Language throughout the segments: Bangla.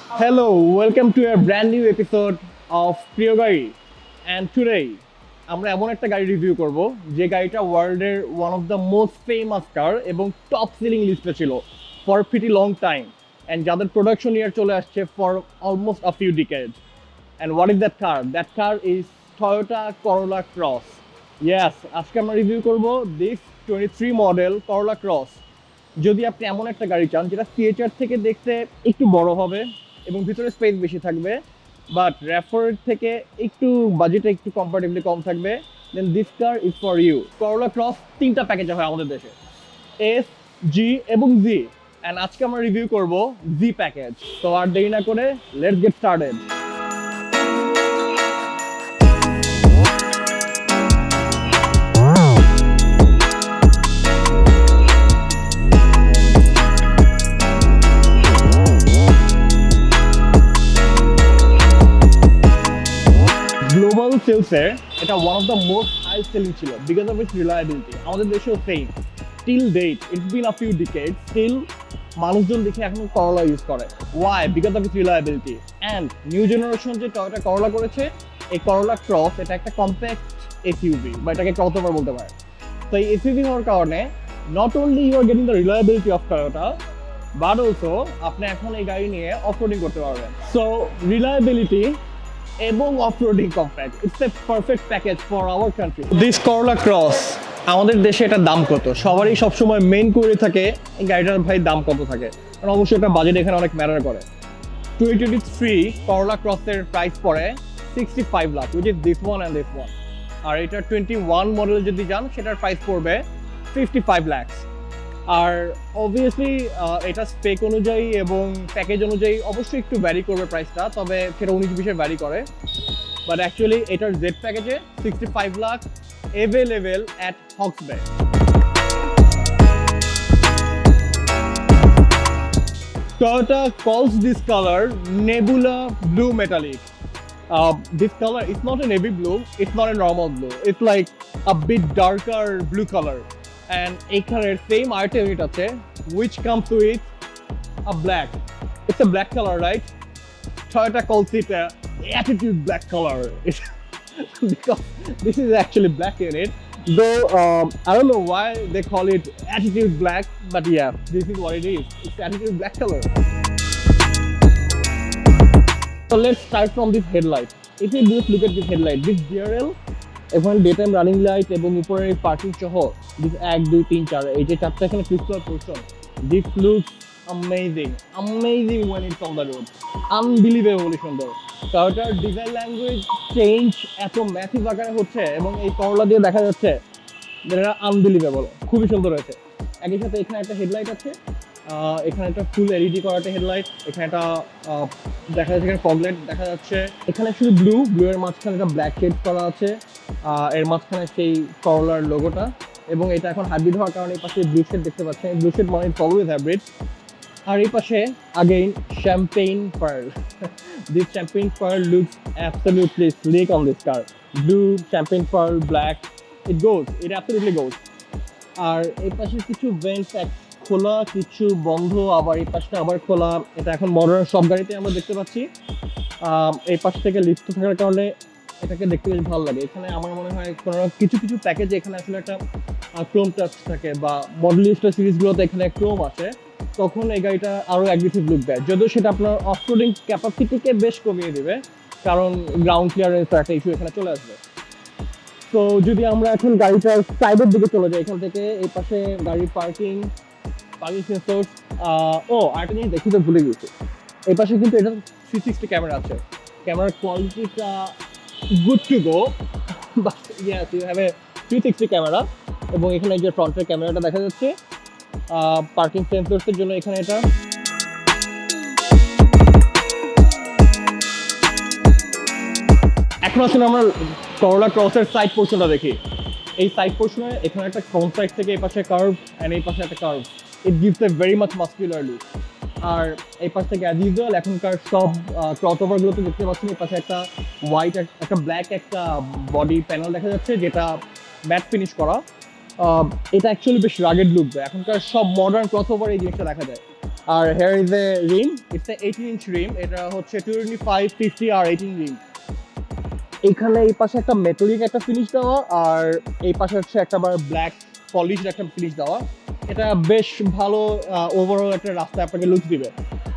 Hello, welcome to a brand new episode of Priyogari. And today আমরা এমন একটা গাড়ি রিভিউ করব যে গাড়িটা ওয়ার্ল্ডের one of the most famous car এবং টপ সেলিং লিস্টে ছিল for pretty long time and যাদের প্রোডাকশন ইয়ার চলে আসছে for almost a few decades and what is that car? That car is Toyota Corolla Cross. Yes, আজকে আমরা রিভিউ করব দিস 23 মডেল করোলা ক্রস। যদি আপনি এমন একটা গাড়ি চান যেটা সিএচআর থেকে দেখতে একটু বড় হবে এবং ভিতরে স্পেস বেশি থাকবে, বাট র্যাফোর থেকে একটু বাজেটে একটু কম্পারেটিভলি কম থাকবে, then this car is for you. Corolla Cross তিনটা প্যাকেজে হয় আমাদের দেশে, এস, জি এবং জি, অ্যান্ড আজকে আমরা রিভিউ করব জি প্যাকেজ। তো আর দেরি না করে লেটস গেট স্টার্টেড। গ্লোবাল সেলসে এটা one of the most high selling ছিল বিকজ অফ ইটস রিলায়েবিলিটি। আমাদের দেশেও same, till date it's been a few decade, still মানুষজন দেখে এখন করোলা ইউজ করে। Why? Because of its reliability. And new generation যে টয়োটা করোলা করেছে, এই করোলা ক্রস এটা একটা কম্প্যাক্ট এসইউভি বা এটাকে ক্রসওভার বলতে পারে। তো এই এসইউভি হওয়ার কারণে not only you are getting the reliability of Toyota, but also আপনি এখন এই গাড়ি নিয়ে অফরোডিং করতে পারবেন। সো রিলায়েবিলিটি এবং offroading compact, it's a perfect package for our country. This Corolla cross আমাদের দেশে এটার দাম কত? সবারই সবসময় মেইন করে থাকে এই গাড়িটার ভাই দাম কত থাকে, কারণ অবশ্যই এটা বাজেট এখানে অনেক ম্যাটার করে। 2023 করোলা ক্রসের প্রাইস পড়ে 65 lakh, which is this one and this one. আর এটা 21 মডেল যদি যান সেটার প্রাইস পড়বে 55 লাখ। আর অবভিয়াসলি এটা স্পেক অনুযায়ী এবং প্যাকেজ অনুযায়ী অবশ্যই একটু ভ্যারি করবে প্রাইসটা, তবে সেটা 19-20 ভ্যারি করে। বাট অ্যাকচুয়ালি এটার জেড প্যাকেজে 65 লাখ অ্যাভেলেবেল অ্যাট হক্সবে। Toyota calls this color Nebula Blue Metallic. This color is not a navy blue, it's not a normal blue, it's like a bit darker blue color. And এখানে সেম আর্টের ইউনিট আছে which comes with a black. It's a black color, right? Toyota calls it a attitude black color because this is actually black in it. Though I don't know why they call it attitude black, but yeah, this is what it is. It's attitude black color. So let's start from this headlight. If you just look at this headlight, this DRL, এখন ডে টাইম রানিং লাইট এবং উপরের পার্কিং সহ দিস 1 2 3 4 এই যে চারটা এখানে crystal portion, this looks amazing when it's on the road, unbelievably সুন্দর। টয়োটার ডিজাইন ল্যাঙ্গুয়েজ চেঞ্জ এত ম্যাসিভ আকারে হচ্ছে এবং এই করোলা দিয়ে দেখা যাচ্ছে যেটা আনবিলিভেবল, খুবই সুন্দর হয়েছে। একই সাথে এখানে একটা হেডলাইট আছে, এখানে একটা ফুল এলইডি করা একটা হেডলাইট, এখানে একটা দেখা যাচ্ছে এখানে ফগ লাইট দেখা যাচ্ছে। এখানে শুধু ব্লু এর মাঝখানে একটা ব্ল্যাক শেড করা আছে, এর মাঝখানে সেই করোলার লোগোটা, এবং এটা এখন হাইব্রিড হওয়ার কারণে এই পাশে ব্লু শেড দেখতে পাচ্ছেন। ব্লু শেড মানে ইটস অলওয়েজ হাইব্রিড। আর এই পাশে again champagne pearl. This champagne pearl looks absolutely slick on this car. Blue, champagne pearl, black, it absolutely goes. আর এই পাশে কিছু ভেন্টস খোলা, কিছু বন্ধ, আবার এই পাশটা আবার খোলা। এটা এখন মডার্ন সব গাড়িতে আমরা দেখতে পাচ্ছি। এই পাশ থেকে লিফট থাকার কারণে এটাকে দেখতে বেশ ভালো লাগে। এখানে আমার মনে হয় কোনো কিছু প্যাকেজে এখানে আসলে একটা ক্রোম টাচ থাকে, বা মডেল লিস্টার সিরিজগুলোতে এখানে ক্রোম আসে, তখন এই গাড়িটা আরও অ্যাগ্রেসিভ লুক দেয়, যদিও সেটা আপনার অফরোডিং ক্যাপাসিটিকে বেশ কমিয়ে দেবে, কারণ গ্রাউন্ড ক্লিয়ারেন্সের একটা ইস্যু এখানে চলে আসবে। তো যদি আমরা এখন গাড়িটার সাইডের দিকে চলে যাই, এখান থেকে এই পাশে গাড়ির পার্কিং সেন্সর। আরেকটা জিনিস দেখি তো ভুলে গেছি, এই পাশে কিন্তু এটা 360 ক্যামেরা আছে। ক্যামেরার কোয়ালিটিটা good to go, but yes you have a 360 camera. এবং এখানে যে ফ্রন্টের ক্যামেরাটা দেখা যাচ্ছে পার্কিং সেন্সরসের জন্য, এখানে এটা এখন আসলে আমরা করোলা ক্রসের সাইড পোর্শনটা দেখি। এই সাইড পোর্শনে এখানে একটা ফ্রন্ট সাইড থেকে এই পাশে কার্ভ অ্যান্ড এই পাশে একটা curve, it gives a very much masculine look. আর এই পাশ থেকে অ্যাজ ইউজুয়াল এখনকার সব ক্রসওভারগুলোতে দেখতে পাচ্ছেন এই পাশে একটা হোয়াইট, একটা ব্ল্যাক একটা বডি প্যানেল দেখা যাচ্ছে, যেটা ম্যাট ফিনিশ করা। এটা অ্যাকচুয়ালি বেশ রাগেড লুক দেয়। এখনকার সব মডার্ন ক্রসওভার এই জিনিসটা দেখা যায়। আর here is a rim, it's a 18-inch rim, এটা হচ্ছে 25, 50 আর 18 রিম। এখানে এই পাশে একটা মেটালিক একটা ফিনিশ দেওয়া, আর এই পাশে হচ্ছে একটা ব্ল্যাক পলিশ একটা ফিনিশ দেওয়া। এটা বেশ ভালো ওভারঅল একটা রাস্তায় আপনাকে লুক দিবে।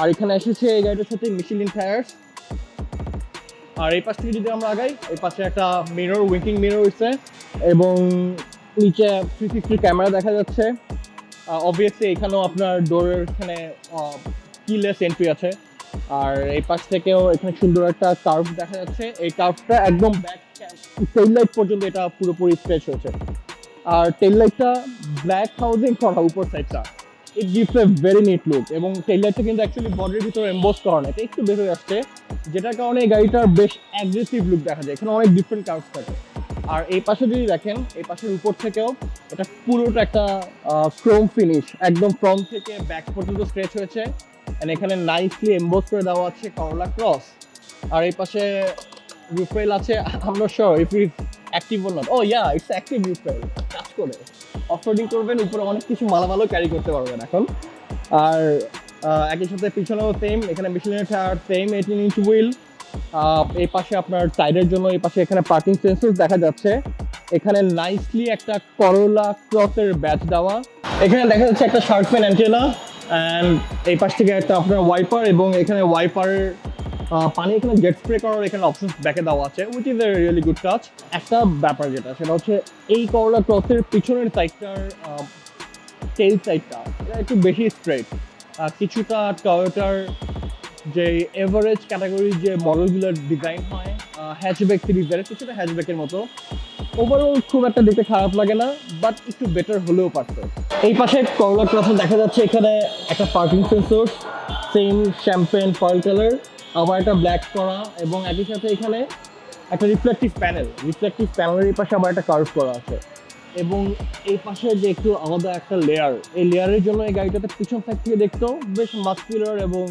আর এখানে এসেছে এই গাড়িটার সাথে মিশেলিন টায়ার্স। আর এই পাশ থেকে যদি আমরা আগাই, এই পাশে একটা মিরর, উইঙ্কিং মিরর হচ্ছে, এবং নিচে 360 ক্যামেরা দেখা যাচ্ছে। অবভিয়াসলি এখানেও আপনার ডোরের এখানে কিলেস এন্ট্রি আছে। আর এই পাশ থেকেও এখানে সুন্দর একটা কার্ভ দেখা যাচ্ছে। এই কার্ভটা একদম ব্যাক টেইল লাইট পর্যন্ত এটা পুরোপুরি স্ট্রেচ হয়েছে। আর টেইল লাইটটা ব্ল্যাক হাউজিং করা উপর সাইডটা, it gives a very neat look. এবং টেইল লাইটটা কিন্তু অ্যাকচুয়ালি বডির ভিতরে এমবোস করা না, এটা একটু বের হয়ে আসছে, যেটার কারণে এই গাড়িটার বেশ অ্যাগ্রেসিভ লুক দেখা যায়। এখানে অনেক ডিফারেন্ট কার্ভ থাকে। আর এই পাশে যদি দেখেন, এই পাশের উপর থেকেও এটা পুরোটা একটা ক্রোম ফিনিশ, একদম ফ্রন্ট থেকে ব্যাক পর্যন্ত স্ট্রেচ হয়েছে। এন্ড এখানে নাইসলি এমবোস করে দেওয়া আছে করোলা ক্রস। আর এই পাশে রিফেল আছে, আমরা sure if it active or not. Oh yeah, it's active rifle, কাজ করে। অফরোডিং করবেন, উপরে অনেক কিছু মালামালও ক্যারি করতে পারবেন এখন। আর একই সাথে পিছনেও সেম, এখানে মিশেলিনের টায়ার সেম, 18-inch হুইল। এই পাশে আপনার সাইডের জন্য এই পাশে এখানে পার্কিং সেন্সর দেখা যাচ্ছে। এখানে নাইসলি একটা করোলা ক্রসের ব্যাচ দেওয়া। এখানে দেখা যাচ্ছে একটা শার্ক ফ্যান অ্যান্টেনা, অ্যান্ড এই পাশ থেকে একটা আপনার ওয়াইপার, এবং এখানে ওয়াইপারের পানি এখানে জেট স্প্রে করার এখানে অপশন ব্যাকে দেওয়া আছে, which is a really good touch. একটা ব্যাপার যেটা, সেটা হচ্ছে এই করোলা ক্রসের পিছনের সাইডটার টেইল সাইডটা এটা একটু বেশি স্ট্রেট। কিছুটা টয়োটার যে এভারেজ ক্যাটাগরির যে মডেলগুলোর ডিজাইন হয় হ্যাচব্যাক সিরিজের, কিছুটা হ্যাচব্যাকের মতো। ওভারঅল খুব একটা দেখতে খারাপ লাগে না, বাট একটু বেটার হলেও পারতো। এই পাশে করোলা ক্রসে দেখা যাচ্ছে এখানে একটা parking sensor, same champagne pearl colour, আবার একটা ব্ল্যাক করা, এবং একই সাথে এখানে একটা রিফ্লেকটিভ প্যানেলের এই পাশে আবার একটা কার্ভ করা আছে। এবং এই পাশে যে একটু আলাদা একটা লেয়ার, এই লেয়ারের জন্য এই গাড়িটাতে পিছন সাইড থেকে দেখতেও বেশ মাস্কুলার এবং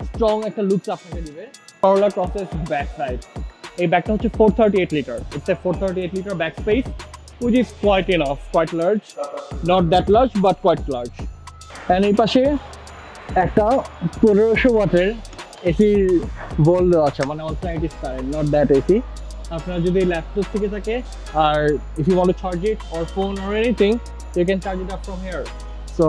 স্ট্রং একটা লুক আপনাকে দিবে। করোলা ক্রসের ব্যাক সাইড, এই ব্যাগটা হচ্ছে 438 litre, it's a 438 litre back space, which is quite enough, quite large, not that large but quite large. And এই পাশে একটা 1500 ওয়াটের এসি বল দেওয়া আছে, মানে alternative current, not that AC. আপনার যদি ল্যাপটপ থেকে থাকে, আর if you want to charge it or phone or anything, you can charge it up from here. So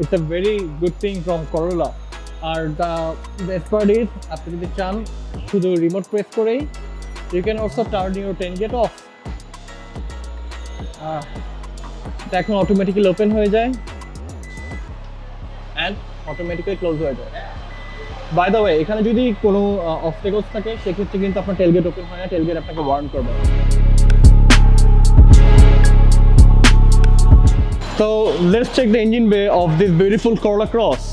it's a very good thing from Corolla. R the best part is, আপনি যদি চান শুধু রিমোট প্রেস করেই you can also turn your tailgate off. এটা এখন অটোমেটিক্যালি ওপেন হয়ে যায় and অটোমেটিক্যালি ক্লোজ হয়ে যায়। বাই দ্য ওয়ে, এখানে যদি কোনো অবস্টাকলস থাকে, সেক্ষেত্রে কিন্তু আপনার টেলগেট ওপেন হয় না, টেলগেট আপনাকে ওয়ার্ন করবে। So let's check the engine bay of this beautiful Corolla Cross.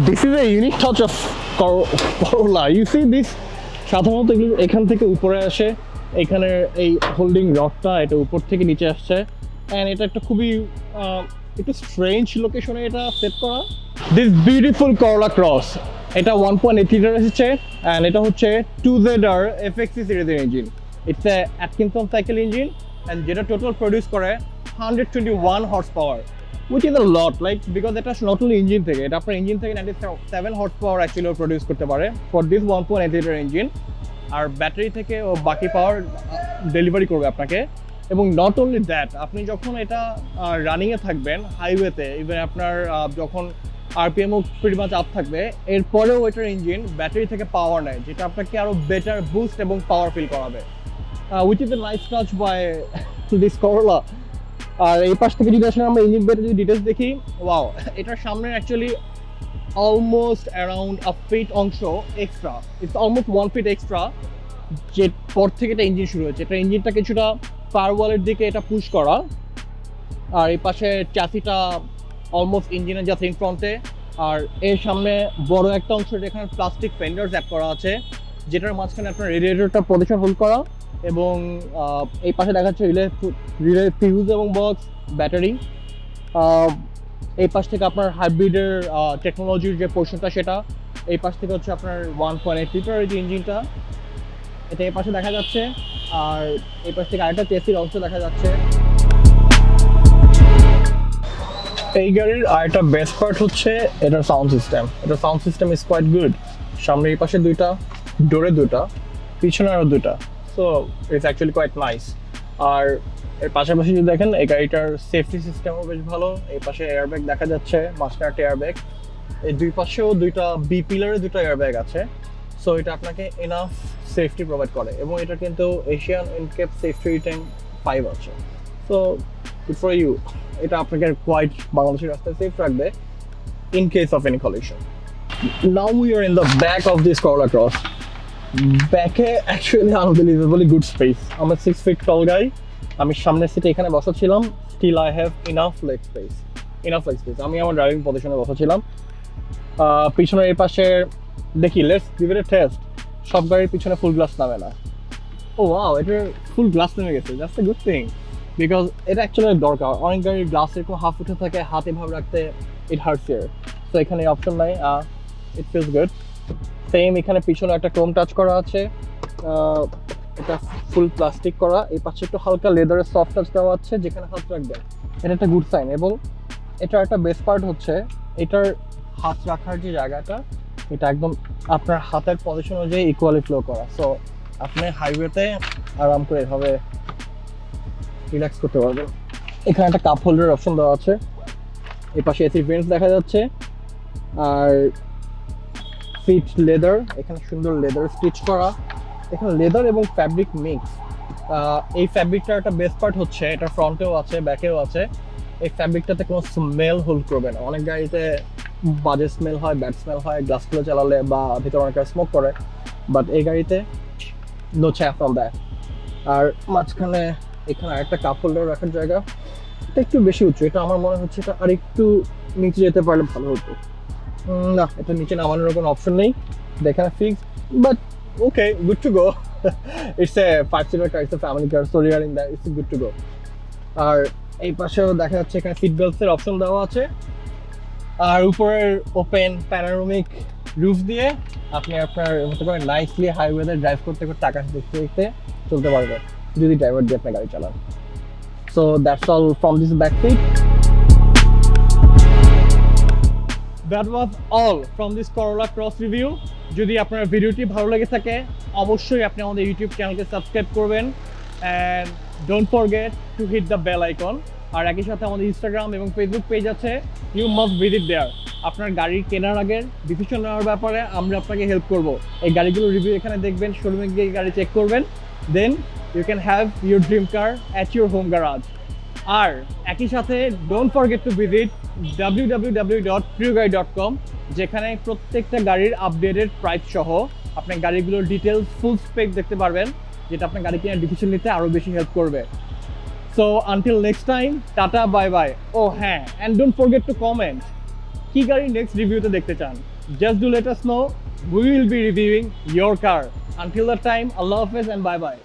This is a unique touch of Corolla. You see this? সাধারণত এখান থেকে উপরে আসে, এখানে এই হোল্ডিং রডটা এটা উপর থেকে নিচে আসছে, অ্যান্ড এটা একটা খুবই একটু স্ট্রেঞ্জ লোকেশনে এটা সেট করা। দিস বিউটিফুল করোলা ক্রস, এটা 1.8 লিটার এসেছে, অ্যান্ড এটা হচ্ছে 2ZR FXC সিরিজের engine. It's a Atkinson cycle engine, and যেটা টোটাল প্রডিউস করে 121 horse power, which is a lot, like, because এটা not only ইঞ্জিন থেকে, এটা আপনার ইঞ্জিন থেকে 97 হর্স পাওয়ার অ্যাকচুয়ালি প্রডিউস করতে পারে ফর দিস 1.8 লিটার ইঞ্জিন। আর ব্যাটারি থেকে ও বাকি পাওয়ার ডেলিভারি করবে আপনাকে। এবং নট অনলি দ্যাট, আপনি যখন এটা রানিংয়ে থাকবেন হাইওয়েতে, ইভেন আপনার যখন আরপিএমও প্রিটি মাচ আপ থাকবে, এরপরেও এটার ইঞ্জিন ব্যাটারি থেকে পাওয়ার নেয়, যেটা আপনাকে আরও বেটার বুস্ট এবং পাওয়ার ফিল করাবে, which is a nice touch by this Corolla. আর এই পাশ থেকে যদি আসলে আমরা ইঞ্জিন বেটার যদি ডিটেলস দেখি, ওয়াও, এটার সামনে actually almost around a feet অংশ extra, it's almost 1 feet extra, যে পর থেকে এটা ইঞ্জিন শুরু হয়েছে। এটা ইঞ্জিনটা কিছুটা ফায়ারওয়ালের দিকে এটা পুশ করা। আর এই পাশে চ্যাসিটা অলমোস্ট ইঞ্জিনের যা ইন ফ্রন্টে, আর এর সামনে বড় একটা অংশ যেখানে প্লাস্টিক ফেন্ডার্স অ্যাপ করা আছে, যেটার মাঝখানে আপনার রেডিয়েটরটা পজিশন হোল্ড করা। এবং এই পাশে দেখা যাচ্ছে রিলে ফিউজ এবং বক্স, ব্যাটারি। এই পাশ থেকে আপনার হাইব্রিডের টেকনোলজির যে পোর্শনটা সেটা, এই পাশ থেকে হচ্ছে আপনার 1.8 লিটার যে ইঞ্জিনটা, এটা এই পাশে দেখা যাচ্ছে। আর এই পাশ থেকে আরেকটা চেসির অংশ দেখা যাচ্ছে। এই গাড়ির আরেকটা বেস্ট পার্ট হচ্ছে এটার সাউন্ড সিস্টেম। এটার sound system is quite good. সামনে এই পাশে দুইটা, ডোরে দুটা, পিছনে আরও দুটা, so it's actually quite nice. আর এর পাশাপাশি যদি দেখেন এই গাড়িটার সেফটি সিস্টেমও বেশ ভালো। এই পাশে এয়ারব্যাগ দেখা যাচ্ছে, মাঝখানে একটা এয়ারব্যাগ। এই দুই পাশেও দুইটা বি পিলারে দুটো এয়ারব্যাগ আছে, সো এটা আপনাকে এনাফ সেফটি প্রোভাইড করে। এবং এটা কিন্তু এশিয়ান ইনকেপ সেফটি রেটিং 5 আছে, সো গুড ফর ইউ। এটা আপনাকে কোয়াইট বাংলাদেশের রাস্তায় সেফ রাখবে in case of any collision. Now we are in the back of this Corolla Cross। ব্যাকে অ্যাকচুয়ালি আনবিলিভেবলি গুড স্পেস। আমার 6 ফিট টল গাই, আমি সামনের সিটে এখানে বসাছিলাম, still I have enough leg space. আমি আমার ড্রাইভিং পজিশনে বসাছিলাম। পিছনের এই পাশে দেখি, let's give it a test. সব গাড়ির পিছনে ফুল গ্লাস নামে না। ও ওয়াও, এটার ফুল গ্লাস নেমে গেছে, that's a good thing, because এটা অ্যাকচুয়ালি দরকার। অনেক গাড়ির গ্লাস এরকম হাফ উঠে থাকে, হাতে ভাব রাখতে ইট হার্টস হিয়ার। তো এখানে অপশন নাই, ইট ফিলস গুড। সেম এখানে পিছনে একটা ক্রোম টাচ করা আছে, এটা ফুল প্লাস্টিক করা। এই পাশে একটু হালকা লেদারের সফট টাচ দেওয়া আছে যেখানে হাত রাখবেন, এটা একটা গুড সাইন। এবং এটার একটা বেস্ট পার্ট হচ্ছে এটার হাত রাখার যে জায়গাটা, এটা একদম আপনার হাতের পজিশন অনুযায়ী ইকুয়ালি ফ্লো করা, সো আপনি হাইওয়েতে আরাম করে এভাবে রিল্যাক্স করতে পারবেন। এখানে একটা কাপ হোল্ডারের অপশন দেওয়া আছে। এই পাশে এসি ভেন্টস দেখা যাচ্ছে। আর সিট লেদার, এখানে সুন্দর লেদার স্টিচ করা। এখানে লেদার এবং ফ্যাব্রিক মিক্স। এই ফ্যাব্রিকটার একটা বেস্ট পার্ট হচ্ছে এটা ফ্রন্টেও আছে, ব্যাকেও আছে। এই ফ্যাব্রিকটাতে কোনো স্মেল হোল্ড করবে না। অনেক গাড়িতে বাজে স্মেল হয়, ব্যাড স্মেল হয় গ্লাস খুলে চালালে, বা ভিতরে অনেকে স্মোক করে, বাট এই গাড়িতে নো চ্যাপ ফ্রম দ্যাট। আর মাঝখানে এখানে আরেকটা কাপ হোল্ডার রাখার জায়গা, এটা একটু বেশি উঁচু। এটা আমার মনে হচ্ছে এটা আর একটু নিচে যেতে পারলে ভালো হতো। না, এটা নিচে নামানোর কোনো অপশন নেই, এখানে fix, but okay, good to go. It's a 5-seater car, it's a family car, so regarding that it's good to go. আর এই পাশেও দেখা যাচ্ছে এখানে সিট বেল্টসের অপশন দেওয়া আছে। আর উপরের ওপেন প্যানোরামিক রুফ দিয়ে আপনি আপনার মতো করে নাইসলি হাইওয়েতে ড্রাইভ করতে করতে আকাশ দেখতে দেখতে চলতে পারবেন যদি ড্রাইভার দিয়ে আপনার গাড়ি চালান। So that's all from this back seat. That was all from this Corolla Cross review. যদি আপনার ভিডিওটি ভালো লেগে থাকে অবশ্যই আপনি আমাদের ইউটিউব চ্যানেলকে সাবস্ক্রাইব করবেন, and don't forget to hit the bell icon. আর একই সাথে আমাদের ইনস্টাগ্রাম এবং ফেসবুক পেজ আছে, ইউ মাস্ট ভিজিট দেয়ার। আপনার গাড়ি কেনার আগের ডিসিশন নেওয়ার ব্যাপারে আমরা আপনাকে হেল্প করব। এই গাড়িগুলোর রিভিউ এখানে দেখবেন, শোরুমে গিয়ে গাড়ি চেক করবেন, then you can have your dream car at your home garage. আর একই সাথে don't forget to visit www.priyogari.com, যেখানে প্রত্যেকটা গাড়ির আপডেটেড প্রাইস সহ আপনি গাড়িগুলোর ডিটেলস ফুল স্পেক দেখতে পারবেন, যেটা আপনার গাড়ি কেনার ডিসিশন নিতে আরও বেশি হেল্প করবে। So until next time, tata, bye bye. Oh হ্যাঁ, and don't forget to comment কি গাড়ি নেক্সট রিভিউতে দেখতে চান। Just do let us know, we will be reviewing your car. Until that time, আল্লাহ হাফেজ অ্যান্ড বাই বাই।